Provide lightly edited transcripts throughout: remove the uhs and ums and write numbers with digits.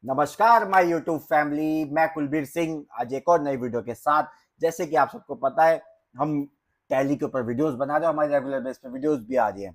नमस्कार my YouTube family, मैं कुलबीर सिंह आज एक और नई वीडियो के साथ। जैसे कि आप सबको पता है, हम टैली के ऊपर वीडियोस बना रहे हैं, हमारे रेगुलर बेस पे वीडियोस भी आ रही हैं।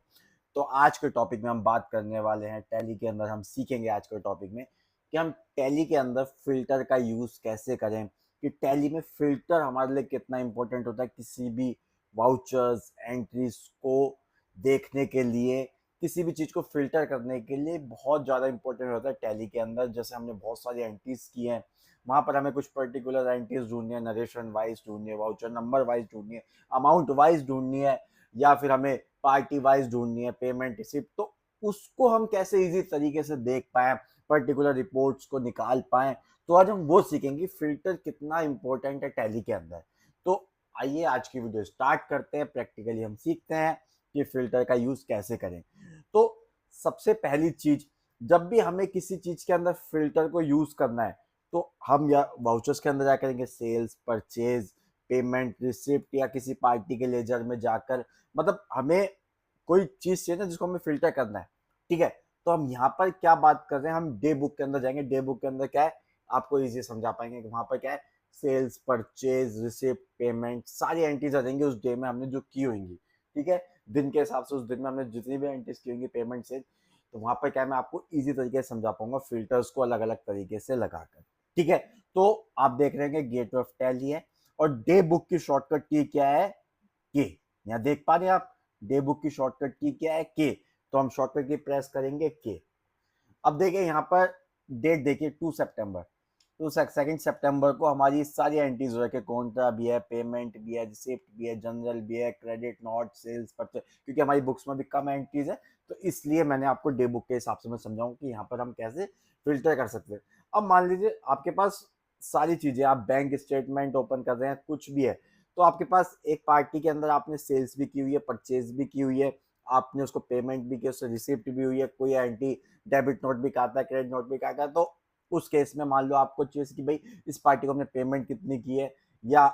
तो आज के टॉपिक में हम बात करने वाले हैं टैली के अंदर। हम सीखेंगे आज के टॉपिक में कि हम टैली के अंदर फिल्टर का यूज़ कैसे करें, कि टैली में फिल्टर हमारे लिए कितना इंपॉर्टेंट होता है किसी भी वाउचर्स एंट्रीज को देखने के लिए, किसी भी चीज़ को फिल्टर करने के लिए बहुत ज़्यादा इंपॉर्टेंट होता है टैली के अंदर। जैसे हमने बहुत सारी एंट्रीज की हैं, वहाँ पर हमें कुछ पर्टिकुलर एंट्रीज ढूंढनी है, नरेशन वाइज ढूंढनी है, वाउचर नंबर वाइज ढूंढनी है, अमाउंट वाइज ढूंढनी है, या फिर हमें पार्टी वाइज ढूंढनी है, पेमेंट रिसिप्ट। तो उसको हम कैसे इजी तरीके से देख पाएँ, पर्टिकुलर रिपोर्ट्स को निकाल पाएँ। तो आज हम वो सीखेंगे फिल्टर कितना इंपॉर्टेंट है टैली के अंदर। तो आइए आज की वीडियो स्टार्ट करते हैं, प्रैक्टिकली हम सीखते हैं कि फिल्टर का यूज़ कैसे करें। तो सबसे पहली चीज, जब भी हमें किसी चीज के अंदर फिल्टर को यूज करना है, तो हम या वाउचर्स के अंदर जा करेंगे, सेल्स, परचेज, पेमेंट रिसिप्ट, या किसी पार्टी के लेजर में जाकर, मतलब हमें कोई चीज चाहिए ना जिसको हमें फिल्टर करना है। ठीक है, तो हम यहाँ पर क्या बात कर रहे हैं, हम डे बुक के अंदर जाएंगे। डे बुक के अंदर क्या है, आपको इजी समझा पाएंगे कि वहां पर क्या है, सेल्स, परचेज, रिसिप्ट, पेमेंट, सारी एंट्रीज आ जाएंगी उस डे में हमने जो की होंगी। ठीक है, दिन के हिसाब से उस दिन में हमने जितनी भी एंट्रीज की होंगी पेमेंट से, तो वहां पर क्या है, मैं आपको इजी तरीके से समझा पाऊंगा फिल्टर्स को अलग अलग तरीके से लगाकर। ठीक है, तो आप देख रहे हैं गेट ऑफ टैली है, और डे बुक की शॉर्टकट की क्या है, के। यहाँ देख पा रहे हैं आप, डे बुक की शॉर्टकट की क्या है, के। तो हम शॉर्टकट की प्रेस करेंगे के। अब देखिए यहाँ पर डेट देखिए 2 सितंबर। तो 2 सितंबर को हमारी सारी एंट्रीज हो रखी है, कॉन्ट्रा भी है, पेमेंट भी है, रिसिप्ट भी है, जनरल भी है, क्रेडिट नोट, सेल्स, परचेज। क्योंकि हमारी बुक्स में भी कम एंट्रीज है, तो इसलिए मैंने आपको डे बुक के हिसाब से मैं समझाऊं कि यहाँ पर हम कैसे फिल्टर कर सकते हैं। अब मान लीजिए आपके पास सारी चीजें, आप बैंक स्टेटमेंट ओपन कर रहे हैं, कुछ भी है, तो आपके पास एक पार्टी के अंदर आपने सेल्स भी की हुई है, परचेज भी की हुई है, आपने उसको पेमेंट भी किया, उससे रिसिप्ट भी हुई है, कोई एंटी डेबिट नोट भी काटा है, क्रेडिट नोट भी काटा है। तो उस केस में मान लो आपको चाहिए कि भाई इस पार्टी को हमने पेमेंट कितनी की है, या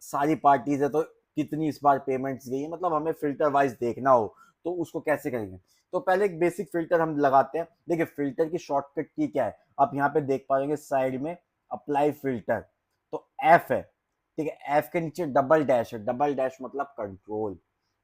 सारी पार्टीज है तो कितनी इस बार पेमेंट्स गई है, मतलब हमें फिल्टर वाइज देखना हो, तो उसको कैसे करेंगे। तो पहले एक बेसिक फिल्टर हम लगाते हैं। देखिए फिल्टर की शॉर्टकट की क्या है, आप यहाँ पे देख पाएंगे साइड में अप्लाई फिल्टर, तो एफ है। ठीक है, एफ के नीचे डबल डैश है, डबल डैश मतलब कंट्रोल।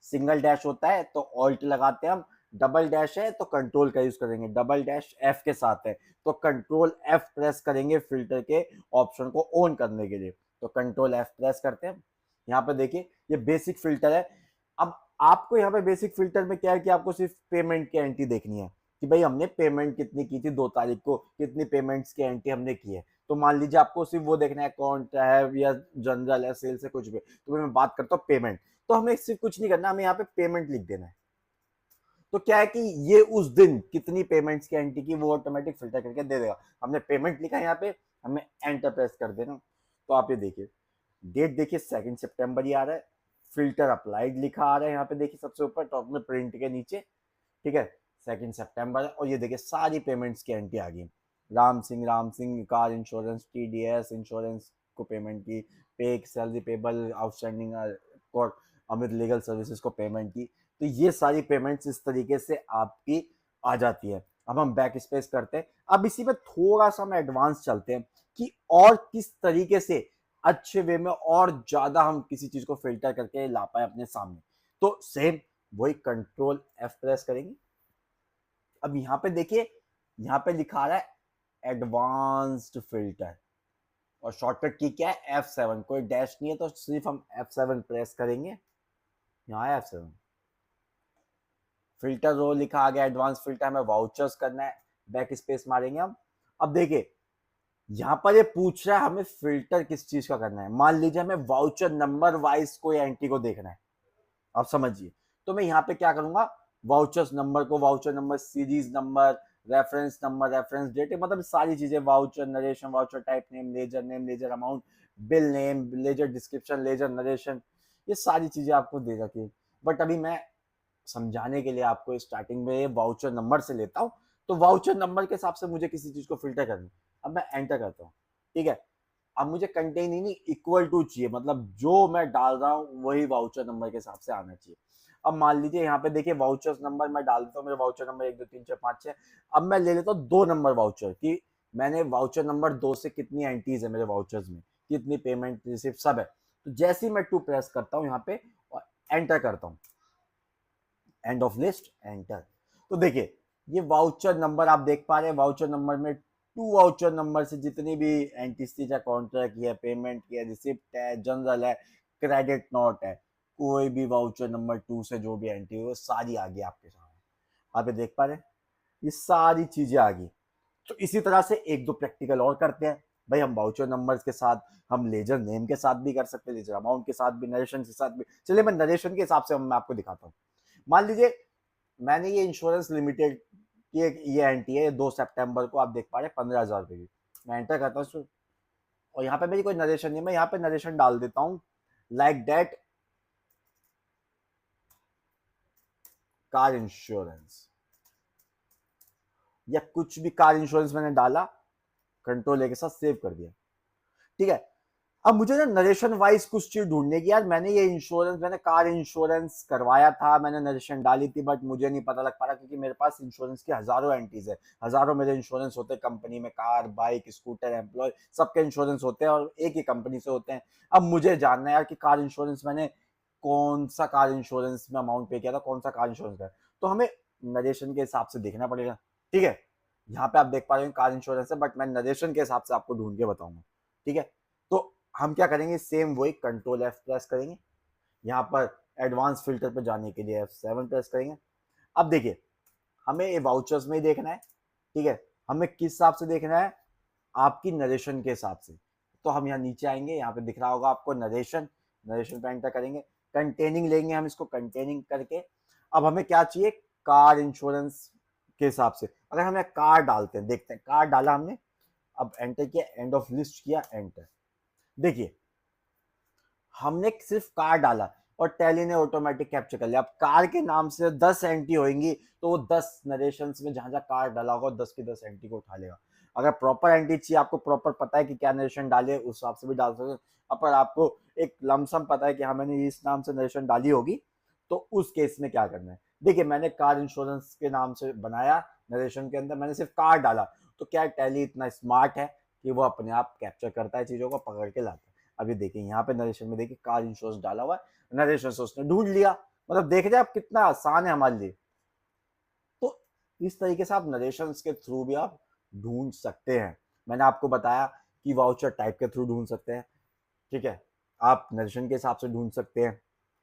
सिंगल डैश होता है तो ऑल्ट लगाते हैं हम, डबल डैश है तो कंट्रोल का यूज करेंगे, डबल डैश एफ के साथ है तो कंट्रोल एफ प्रेस करेंगे फिल्टर के ऑप्शन को ऑन करने के लिए। तो कंट्रोल एफ प्रेस करते हैं। यहाँ पे देखिए ये बेसिक फिल्टर है। अब आपको यहाँ पे बेसिक फिल्टर में क्या है कि आपको सिर्फ पेमेंट की एंट्री देखनी है, कि भाई हमने पेमेंट कितनी की थी 2 तारीख को, कितनी पेमेंट्स की एंट्री हमने की है। तो मान लीजिए आपको सिर्फ वो देखना है, अकाउंट है या जनरल है, सेल्स है, कुछ भी। तो मैं बात करता हूँ पेमेंट, तो हमें सिर्फ कुछ नहीं करना, हमें यहाँ पे पेमेंट लिख देना है। तो क्या है कि ये उस दिन कितनी पेमेंट्स की एंट्री की वो ऑटोमेटिक फिल्टर करके दे देगा। हमने पेमेंट लिखा है यहाँ पे, हमें एंटर प्रेस कर देना। तो आप ये देखिए डेट देखिए 2 सितंबर ही आ रहा है, फिल्टर अप्लाइड लिखा आ रहा है यहाँ पे, देखिए सबसे ऊपर टॉप में प्रिंट के नीचे। ठीक है, 2 सितंबर है, और ये देखिए सारी पेमेंट्स की एंट्री आ गई। Ram Singh car insurance, TDS insurance को पेमेंट की, पे सैलरी पेबल, आउटस्टैंडिंग और अमित लीगल सर्विसेज को पेमेंट की। तो ये सारी पेमेंट्स इस तरीके से आपकी आ जाती है। अब हम बैक स्पेस करते हैं। अब इसी में थोड़ा सा हम एडवांस चलते हैं कि और किस तरीके से अच्छे वे में और ज्यादा हम किसी चीज को फिल्टर करके ला पाए अपने सामने। तो सेम वही कंट्रोल एफ प्रेस करेंगे। अब यहाँ पे देखिए, यहाँ पे लिखा रहा है एडवांस्ड फिल्टर, और शॉर्टकट की क्या है F7, कोई डैश नहीं है तो सिर्फ हम F7 प्रेस करेंगे। यहाँ है F7, फिल्टर रो लिखा आ गया, एडवांस फिल्टर हमें वाउचर्स करना है, बैक स्पेस मारेंगे हम। अब देखिए यहाँ पर ये पूछ रहा है हमें फिल्टर किस चीज का करना है। मान लीजिए हमें वाउचर नंबर वाइज कोई एंट्री को देखना है, आप समझिए। तो मैं यहाँ पे क्या करूंगा, वाउचर्स नंबर को, voucher number, series number, reference date, मतलब सारी चीजें, voucher narration, voucher type name, ledger amount, bill name, ledger description, ledger narration, ये सारी चीजें आपको दे रखी है। बट अभी मैं समझाने के लिए आपको स्टार्टिंग में वाउचर नंबर से लेता हूँ। तो वाउचर नंबर के हिसाब से मुझे किसी चीज को फिल्टर करना है। अब मैं एंटर करता हूँ। ठीक है, अब मुझे कंटेन ही नहीं, इक्वल टू चाहिए, मतलब जो मैं डाल रहा हूँ वही वाउचर नंबर के हिसाब से आना चाहिए। अब मान लीजिए यहाँ पे देखिए वाउचर्स नंबर मैं डाल देता हूँ, मेरे वाउचर नंबर 1 2 3 4 5 6। अब मैं ले लेता हूँ 2 नंबर वाउचर की, मैंने वाउचर नंबर 2 से कितनी एंट्रीज है मेरे वाउचर्स में, कितनी पेमेंट रिसिप्ट सब है। तो जैसे ही मैं 2 प्रेस करता हूँ यहाँ पे और एंटर करता हूँ, एंड ऑफ लिस्ट, एंटर। तो देखिए ये वाउचर नंबर आप देख पा रहे हैं, वाउचर नंबर में 2 वाउचर नंबर से जितनी भी एंट्रीज थी, चाहे कॉन्ट्रैक्ट है, पेमेंट की है, रिसिप्ट है, जनरल है, क्रेडिट नोट है, कोई भी वाउचर नंबर 2 से जो भी एंट्री हो सारी आ गई आपके सामने। आप ये देख पा रहे हैं, ये सारी चीजें आ गई। तो इसी तरह से एक दो प्रैक्टिकल और करते हैं भाई। हम वाउचर नंबर्स के साथ, हम लेजर नेम के साथ भी कर सकते हैं, लेजर अमाउंट के साथ भी, नरेशन के साथ भी। चलिए मैं नरेशन के हिसाब से मैं आपको दिखाता हूँ। मान लीजिए मैंने ये इंश्योरेंस लिमिटेड की एक ये एंट्री है 2 सितंबर को, आप देख पा रहे हैं 15,000 रुपए की। मैं एंटर करता हूँ और यहाँ पे मेरी कोई नरेशन नहीं, मैं यहाँ पे नरेशन डाल देता हूँ लाइक दैट कार इंश्योरेंस, या कुछ भी कार इंश्योरेंस मैंने डाला, कंट्रोल ए के साथ सेव कर दिया। ठीक है, अब मुझे ना नरेशन वाइज कुछ चीज ढूंढने की, यार मैंने ये इंश्योरेंस, मैंने कार इंश्योरेंस करवाया था, मैंने नरेशन डाली थी, बट मुझे नहीं पता लग पा रहा क्योंकि मेरे पास इंश्योरेंस की हजारों एंट्रीज है, हजारों मेरे इंश्योरेंस होते हैं कंपनी में, कार, बाइक, स्कूटर, एम्प्लॉय, सबके इंश्योरेंस होते हैं और एक ही कंपनी से होते हैं। अब मुझे जानना है यार कि कार इंश्योरेंस मैंने कौन सा कार इंश्योरेंस में अमाउंट पे किया था, कौन सा कार इंश्योरेंस का, तो हमें नरेशन के हिसाब से देखना पड़ेगा। ठीक है, यहाँ पे आप देख पा रहे हैं कार इंश्योरेंस है, बट मैं नरेशन के हिसाब से आपको ढूंढ के बताऊंगा। ठीक है, तो हम क्या करेंगे, सेम वही कंट्रोल F प्रेस करेंगे, यहाँ पर एडवांस फिल्टर पर जाने के लिए F7 प्रेस करेंगे। अब देखिए हमें ये वाउचर्स में ही देखना है। ठीक है, हमें किस हिसाब से देखना है, आपकी नरेशन के हिसाब से। तो हम यहाँ नीचे आएंगे, यहाँ पे दिख रहा होगा आपको नरेशन, नरेशन पे एंटर करेंगे, कंटेनिंग लेंगे हम इसको, कंटेनिंग करके अब हमें क्या चाहिए, कार इंश्योरेंस के हिसाब से। अगर हमें कार डालते हैं, देखते हैं, कार डाला हमने, अब एंटर किया, एंड ऑफ लिस्ट किया, एंटर। देखिए हमने सिर्फ कार डाला और टैली ने ऑटोमेटिक कैप्चर कर लिया। अब कार के नाम से 10 एंट्री होंगी तो वो 10 नरेशन में जहां जहां कार डाला होगा 10 की 10 एंट्री को उठा लेगा। अगर प्रॉपर एंट्री चाहिए, आपको प्रॉपर पता है कि क्या नरेशन डाले, उस हिसाब से भी डाल सकते हैं। अगर आपको एक लमसम पता है कि हाँ मैंने इस नाम से नरेशन डाली होगी, तो उस केस में क्या करना है, देखिए मैंने कार इंश्योरेंस के नाम से बनाया, नरेशन के अंदर मैंने सिर्फ कार डाला, तो क्या टैली इतना स्मार्ट है कि वो अपने आप कैप्चर करता है, चीजों को पकड़ के लाता है। अभी देखिए यहाँ पे नरेशन में देखिए कार इंश्योरेंस डाला हुआ है, नरेशन से उसने ढूंढ लिया। मतलब देख रहे आप कितना आसान है हमारे लिए। तो इस तरीके से आप नरेशन के थ्रू भी आप ढूंढ सकते हैं। मैंने आपको बताया कि वाउचर टाइप के थ्रू ढूंढ सकते हैं। ठीक है, आप नरेशन के हिसाब से ढूंढ सकते हैं।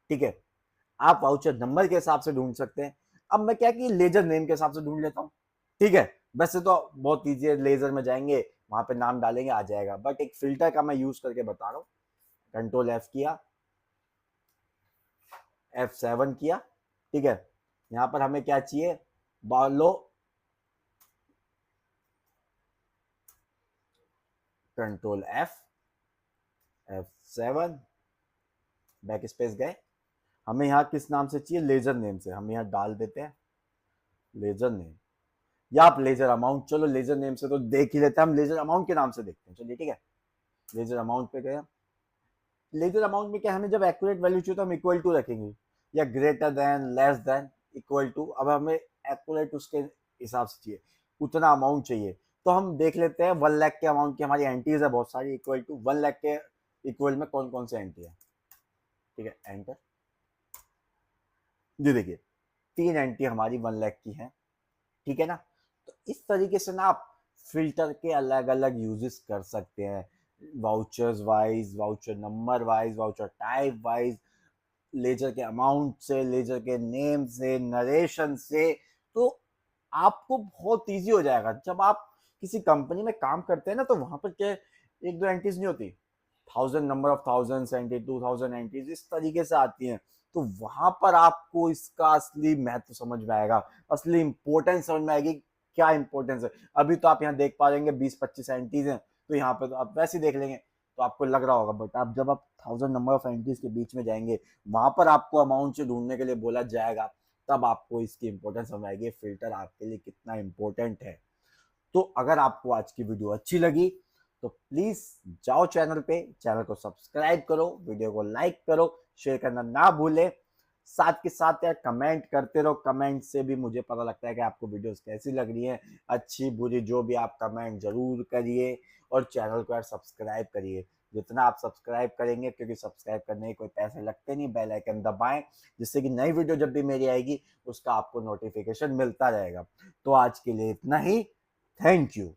ठीक है, आप वाउचर नंबर के हिसाब से ढूंढ सकते हैं। अब मैं क्या कि लेजर नेम के हिसाब से ढूंढ लेता हूँ। ठीक है, वैसे तो बहुत ईजी है, लेजर में जाएंगे, वहां पे नाम डालेंगे, आ जाएगा, बट एक फिल्टर का मैं यूज करके बता रहा हूँ। कंट्रोल F किया, F7 किया। ठीक है, यहां पर हमें क्या चाहिए, बालो, कंट्रोल F7, बैक स्पेस गए। हमें यहाँ किस नाम से चाहिए, लेजर नेम से, हम यहाँ डाल देते हैं लेजर नेम, या आप लेजर अमाउंट, चलो लेजर नेम से तो देख ही लेते हैं, हम लेजर अमाउंट के नाम से देखते हैं। चलिए ठीक है, लेजर अमाउंट पे गए। लेजर अमाउंट में क्या, हमें जब एक्यूरेट वैल्यू चाहिए तो हम इक्वल टू रखेंगे, या greater than, less than, equal to. अब हमें एक्यूरेट उसके हिसाब से चाहिए, उतना अमाउंट चाहिए, तो हम देख लेते हैं 1 लाख के अमाउंट की हमारी एंट्रीज है बहुत सारी, इक्वल टू 1 लाख के इक्वल में कौन कौन से एंट्री है। ठीक है, एंटर। जी देखिए 3 एंट्री हमारी 1 लाख की है। ठीक है ना, तो इस तरीके से ना आप फिल्टर के अलग अलग यूजेस कर सकते हैं, vouchers wise, voucher number wise, voucher type wise, ledger के अमाउंट से, लेजर के नेम से, नरेशन से। तो आपको बहुत इजी हो जाएगा। जब आप किसी कंपनी में काम करते हैं ना, तो वहां पर क्या एक दो एंट्रीज नहीं होती, 1000 number of thousands entry, 2000 entries, इस तरीके से आती हैं। तो वहां पर आपको इसका असली महत्व समझ में आएगा, असली इंपॉर्टेंस समझ में आएगी, क्या इंपॉर्टेंस है। अभी तो आप यहाँ देख पा रहे 20-25 एंट्रीज हैं, तो यहाँ पे तो आप वैसे ही देख लेंगे तो आपको लग रहा होगा, बट आप जब आप 1000 नंबर ऑफ एंट्रीज के बीच में जाएंगे, वहां पर आपको अमाउंट से ढूंढने के लिए बोला जाएगा, तब आपको इसकी इंपॉर्टेंस समझ आएगी, फिल्टर आपके लिए कितना इंपॉर्टेंट है। तो अगर आपको आज की वीडियो अच्छी लगी तो प्लीज जाओ चैनल पे, चैनल को सब्सक्राइब करो, वीडियो को लाइक करो, शेयर करना ना भूलें। साथ के साथ यार कमेंट करते रहो, कमेंट से भी मुझे पता लगता है कि आपको वीडियोस कैसी लग रही हैं, अच्छी बुरी जो भी आप कमेंट जरूर करिए और चैनल को यार सब्सक्राइब करिए। जितना आप सब्सक्राइब करेंगे, क्योंकि सब्सक्राइब करने के कोई पैसे लगते नहीं, बेल आइकन दबाएं जिससे कि नई वीडियो जब भी मेरी आएगी उसका आपको नोटिफिकेशन मिलता रहेगा। तो आज के लिए इतना ही, थैंक यू।